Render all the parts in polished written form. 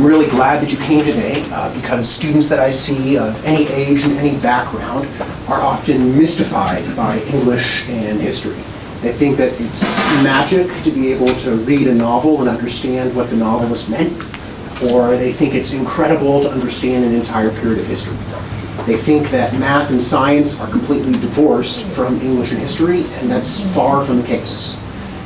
really glad that you came today because students that I see of any age and any background are often mystified by English and history. They think that it's magic to be able to read a novel and understand what the novelist meant, or they think it's incredible to understand an entire period of history. They think that math and science are completely divorced from English and history, and that's far from the case.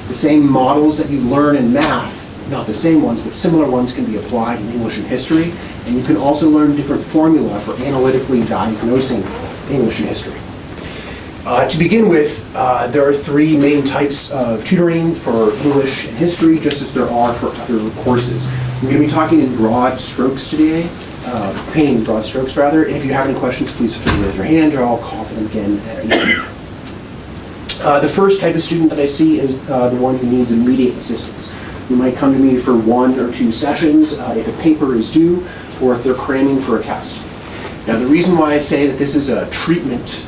The same models that you learn in math, not the same ones, but similar ones, can be applied in English and history, and you can also learn different formula for analytically diagnosing English and history. To begin with, there are three main types of tutoring for English and history, just as there are for other courses. I'm going to be talking in broad strokes today, painting in broad strokes rather, and if you have any questions, please feel free to raise your hand, or I'll call for them again at the end. The first type of student that I see is the one who needs immediate assistance. You might come to me for 1 or 2 sessions if a paper is due, or if they're cramming for a test. Now, the reason why I say that this is a treatment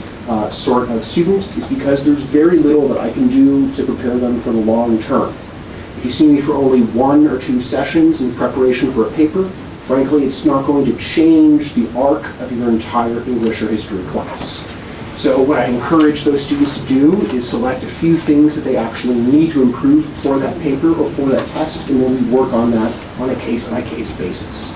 sort of student is because there's very little that I can do to prepare them for the long term. If you see me for only 1 or 2 sessions in preparation for a paper, frankly, it's not going to change the arc of your entire English or history class. So what I encourage those students to do is select a few things that they actually need to improve for that paper or for that test, and then we work on that on a case-by-case basis.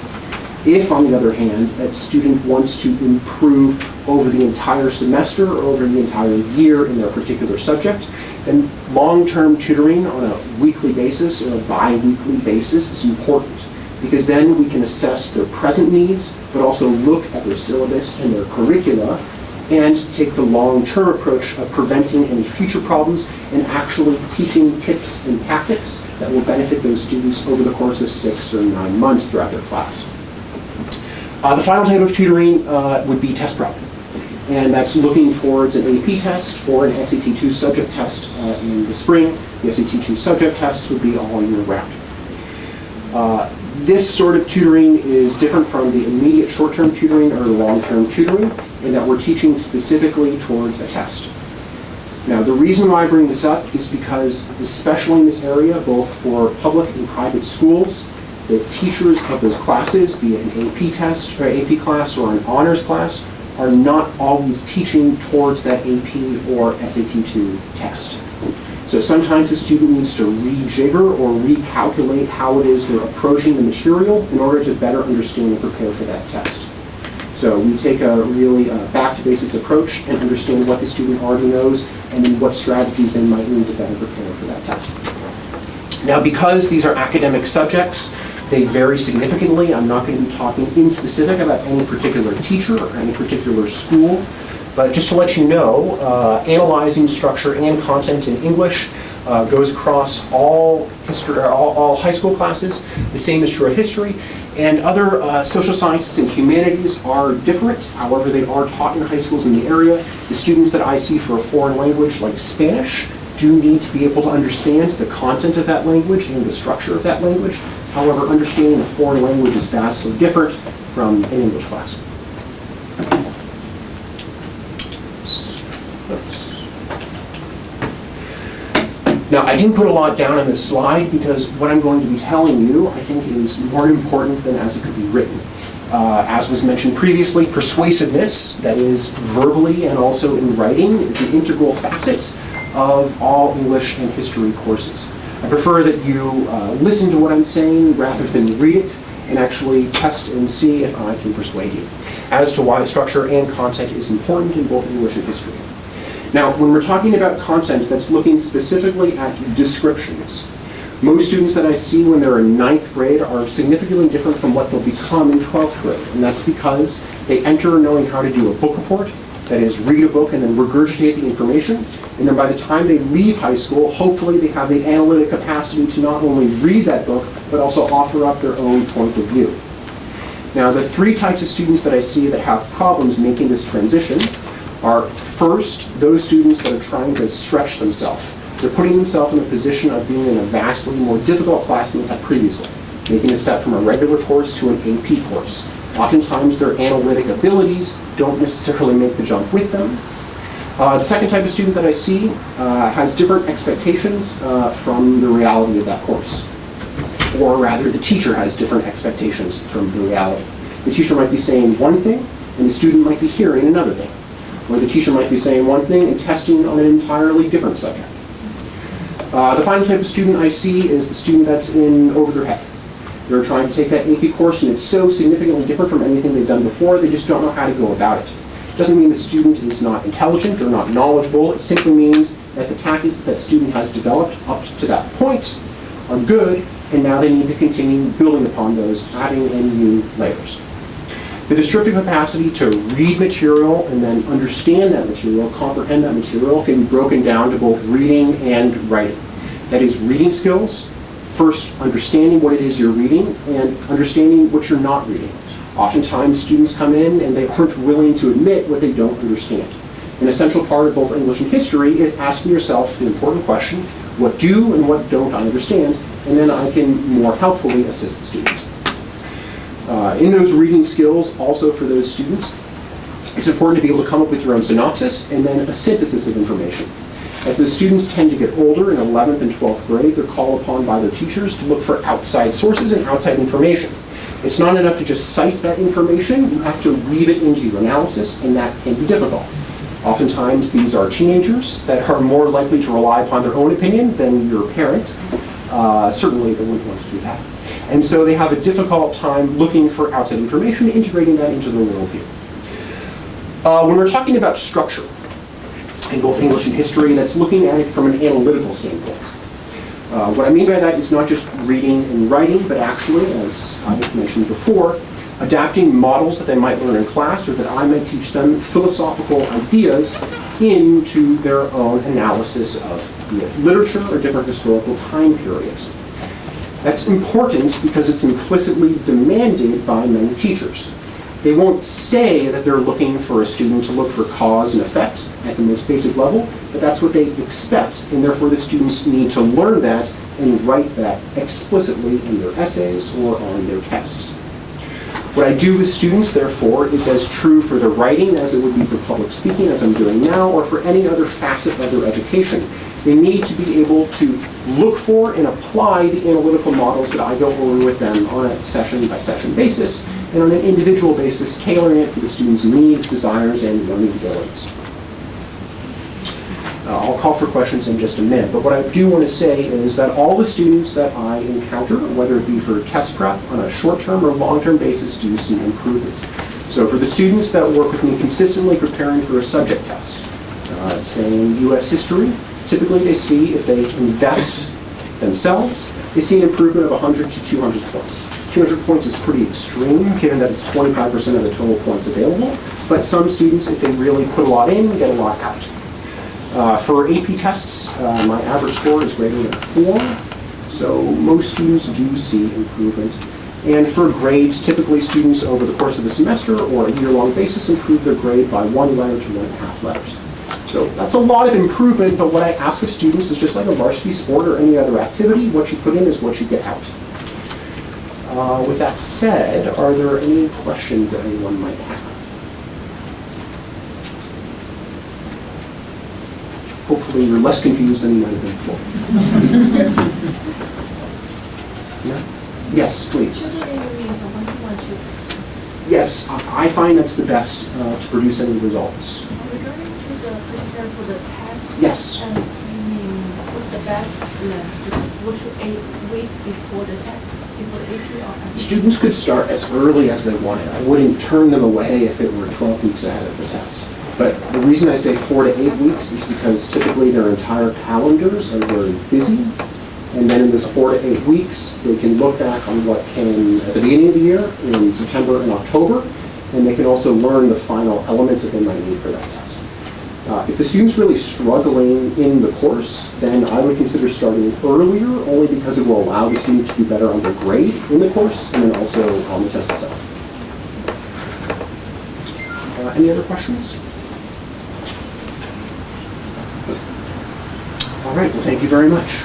If, on the other hand, that student wants to improve over the entire semester or over the entire year in their particular subject, then long-term tutoring on a weekly basis or a bi-weekly basis is important, because then we can assess their present needs, but also look at their syllabus and their curricula and take the long-term approach of preventing any future problems and actually teaching tips and tactics that will benefit those students over the course of 6 or 9 months throughout their class. The final type of tutoring would be test prep, and that's looking towards an AP test or an SAT 2 subject test in the spring. The SAT 2 subject test would be all year round. This sort of tutoring is different from the immediate short-term tutoring or the long-term tutoring in that we're teaching specifically towards a test. Now, the reason why I bring this up is because, especially in this area, both for public and private schools, the teachers of those classes, be it an AP test or AP class or an honors class, are not always teaching towards that AP or SAT 2 test. So sometimes the student needs to rejigger or recalculate how it is they're approaching the material in order to better understand and prepare for that test. So we take a really back to basics approach and understand what the student already knows and then what strategies they might need to better prepare for that test. Now, because these are academic subjects, they vary significantly. I'm not going to be talking in specific about any particular teacher or any particular school. But just to let you know, analyzing structure and content in English goes across all high school classes. The same is true of history. And other social sciences and humanities are different. However, they are taught in high schools in the area. The students that I see for a foreign language like Spanish do need to be able to understand the content of that language and the structure of that language. However, understanding a foreign language is vastly different from an English class. Now, I didn't put a lot down on this slide because what I'm going to be telling you, I think, is more important than as it could be written. As was mentioned previously, persuasiveness, that is verbally and also in writing, is an integral facet of all English and history courses. I prefer that you listen to what I'm saying rather than read it and actually test and see if I can persuade you as to why structure and content is important in both English and history. Now, when we're talking about content that's looking specifically at descriptions, most students that I see when they're in 9th grade are significantly different from what they'll become in 12th grade. And that's because they enter knowing how to do a book report, that is, read a book and then regurgitate the information. And then by the time they leave high school, hopefully they have the analytic capacity to not only read that book, but also offer up their own point of view. Now, the 3 types of students that I see that have problems making this transition are, first, those students that are trying to stretch themselves. They're putting themselves in a position of being in a vastly more difficult class than they had previously, making a step from a regular course to an AP course. Oftentimes, their analytic abilities don't necessarily make the jump with them. The second type of student that I see has different expectations from the reality of that course. or rather the teacher has different expectations from the reality. The teacher might be saying one thing, and the student might be hearing another thing. Or the teacher might be saying one thing and testing on an entirely different subject. The final type of student I see is the student that's in over their head. They're trying to take that AP course and it's so significantly different from anything they've done before, they just don't know how to go about it. It doesn't mean the student is not intelligent or not knowledgeable, it simply means that the tactics that student has developed up to that point are good, and now they need to continue building upon those, adding in new layers. The descriptive capacity to read material and then understand that material, comprehend that material, can be broken down to both reading and writing. That is, reading skills, first understanding what it is you're reading and understanding what you're not reading. Oftentimes students come in and they aren't willing to admit what they don't understand. An essential part of both English and history is asking yourself the important question, what do and what don't I understand, and then I can more helpfully assist the student. In those reading skills, also for those students, it's important to be able to come up with your own synopsis and then a synthesis of information. As the students tend to get older in 11th and 12th grade, they're called upon by their teachers to look for outside sources and outside information. It's not enough to just cite that information, you have to weave it into your analysis, and that can be difficult. Oftentimes these are teenagers that are more likely to rely upon their own opinion than your parents. Certainly they wouldn't want to do that. And so they have a difficult time looking for outside information, integrating that into their worldview. When we're talking about structure, in both English and history, that's looking at it from an analytical standpoint. What I mean by that is not just reading and writing, but actually, as I mentioned before, adapting models that they might learn in class or that I might teach them philosophical ideas into their own analysis of be it literature or different historical time periods. That's important because it's implicitly demanded by many teachers. They won't say that they're looking for a student to look for cause and effect at the most basic level, but that's what they expect, and therefore the students need to learn that and write that explicitly in their essays or on their tests. What I do with students, therefore, is as true for their writing as it would be for public speaking, as I'm doing now, or for any other facet of their education. They need to be able to look for and apply the analytical models that I go over with them on a session-by-session basis, and on an individual basis, tailoring it for the student's needs, desires, and learning abilities. I'll call for questions in just a minute, but what I do want to say is that all the students that I encounter, whether it be for test prep on a short-term or long-term basis, do see improvement. So for the students that work with me consistently preparing for a subject test, say in U.S. history, typically they see if they invest themselves, they see an improvement of 100 to 200 points. 200 points is pretty extreme, given that it's 25% of the total points available, but some students, if they really put a lot in, get a lot out. For AP tests, my average score is greater than 4, so most students do see improvement. And for grades, typically students over the course of the semester or a year-long basis improve their grade by 1 letter to 1.5 letters. So that's a lot of improvement, but what I ask of students is just like a varsity sport or any other activity, what you put in is what you get out. With that said, are there any questions that anyone might have? Hopefully you're less confused than you might have been before. No? Yes, please. Yes, I find that's the best to produce any results. Regarding to the prepare for the test, yes. You mean what's the best length? Is 4 to 8 weeks before the test, before the AP or after? Students could start as early as they wanted. I wouldn't turn them away if it were 12 weeks ahead of the test. But the reason I say 4 to 8 weeks is because typically their entire calendars are very busy. And then in this 4 to 8 weeks, they can look back on what came at the beginning of the year in September and October, and they can also learn the final elements that they might need for that test. If the student's really struggling in the course, then I would consider starting earlier, only because it will allow the student to do better on their grade in the course, and then also on the test itself. Any other questions? All right, well, thank you very much.